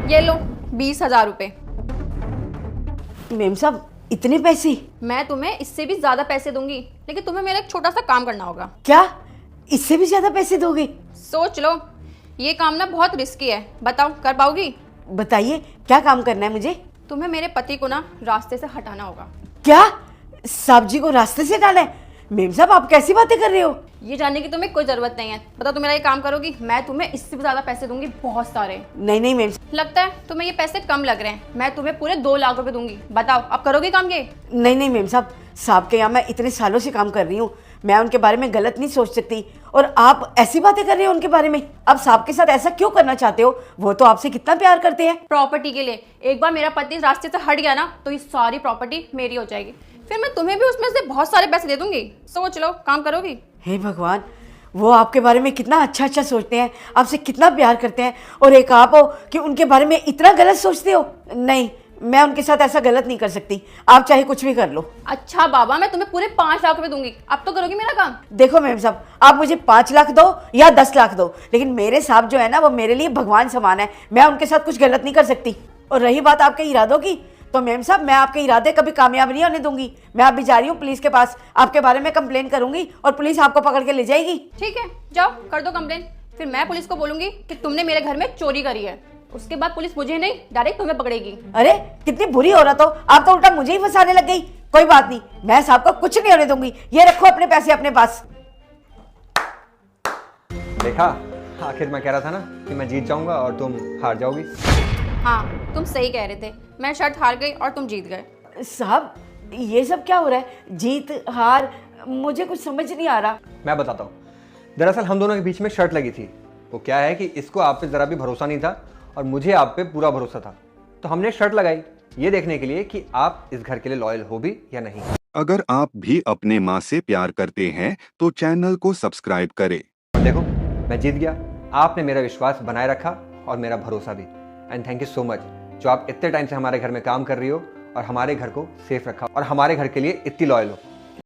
ये लो 20,000 रुपए। मेम साहब इतने पैसे? मैं तुम्हें इससे भी ज्यादा पैसे दूंगी, लेकिन तुम्हें मेरा एक छोटा सा काम करना होगा। क्या इससे भी ज्यादा पैसे दोगे? सोच लो, ये काम ना बहुत रिस्की है, बताओ कर पाओगी? बताइए क्या काम करना है मुझे? तुम्हें मेरे पति को ना रास्ते से हटाना होगा। क्या साहब जी को रास्ते से हटाना है? मेम साहब आप कैसी बातें कर रहे हो? ये जानने की तुम्हें कोई जरूरत नहीं है। बताओ तुम मेरा ये काम करोगी? मैं तुम्हें इससे भी ज्यादा पैसे दूंगी, बहुत सारे। नहीं नहीं मेम साहब। लगता है तुम्हें ये पैसे कम लग रहे हैं। मैं तुम्हें पूरे 2 लाख रुपए दूंगी। बताओ अब करोगे काम ये? नहीं नहीं मेम साहब के यहाँ मैं इतने सालों से काम कर रही हूँ, मैं उनके बारे में गलत नहीं सोच सकती। और आप ऐसी बातें कर रहे हो उनके बारे में? आप साहब के साथ ऐसा क्यों करना चाहते हो? वो तो आपसे कितना प्यार करते हैं। प्रॉपर्टी के लिए। एक बार मेरा पति इस रास्ते से हट गया ना तो ये सारी प्रॉपर्टी मेरी हो जाएगी। फिर मैं तुम्हें भी उसमें से बहुत सारे पैसे दे दूंगी। सोच लो, काम करोगी? हे भगवान, वो आपके बारे में कितना अच्छा अच्छा सोचते हैं, आपसे कितना प्यार करते हैं, और एक आप हो कि उनके बारे में इतना गलत सोचते हो। नहीं, मैं उनके साथ ऐसा गलत नहीं कर सकती। आप चाहे कुछ भी कर लो। अच्छा बाबा, मैं तुम्हें पूरे 5 लाख रुपए दूंगी। अब तो करोगी मेरा काम? देखो मैम साहब, आप मुझे 5 लाख दो या 10 लाख दो, लेकिन मेरे साहब जो है ना वो मेरे लिए भगवान समान है। मैं उनके साथ कुछ गलत नहीं कर सकती। और रही बात आपके इरादों की, तो मैम साहब मैं आपके इरादे कभी कामयाब नहीं होने दूंगी। मैं अभी जा रही हूँ पुलिस के पास, आपके बारे में कंप्लेन करूंगी और पुलिस आपको पकड़ के ले जाएगी। ठीक है, जाओ कर दो कंप्लेन। फिर मैं पुलिस को बोलूंगी कि तुमने मेरे घर में चोरी करी है। उसके बाद पुलिस मुझे नहीं, डायरेक्ट तुम्हें पकड़ेगी। अरे कितनी बुरी औरत हो आप, तो उल्टा मुझे ही फंसाने लग गई। कोई बात नहीं, मैं साहब को कुछ नहीं होने दूंगी। ये रखो अपने पैसे अपने पास। देखा, आखिर मैं कह रहा था ना कि मैं जीत जाऊंगा और तुम हार जाओगी। हाँ, तुम सही कह रहे थे। मैं शर्त हार गई और तुम जीत गए। साहब ये सब क्या हो रहा है? जीत हार मुझे कुछ समझ नहीं आ रहा। मैं बताता हूँ, दरअसल हम दोनों के बीच में शर्त लगी थी। वो क्या है कि इसको आप पे ज़रा भी भरोसा नहीं था और मुझे आप पे पूरा भरोसा था। तो हमने शर्त लगाई ये देखने के लिए कि आप इस घर के लिए लॉयल हो भी या नहीं। अगर आप भी अपने माँ से प्यार करते हैं तो चैनल को सब्सक्राइब करें। देखो, मैं जीत गया। आपने मेरा विश्वास बनाए रखा और मेरा भरोसा भी। And thank you so much जो आप इतने टाइम से हमारे घर में काम कर रही हो और हमारे घर को सेफ रखा और हमारे घर के लिए इतनी लॉयल हो।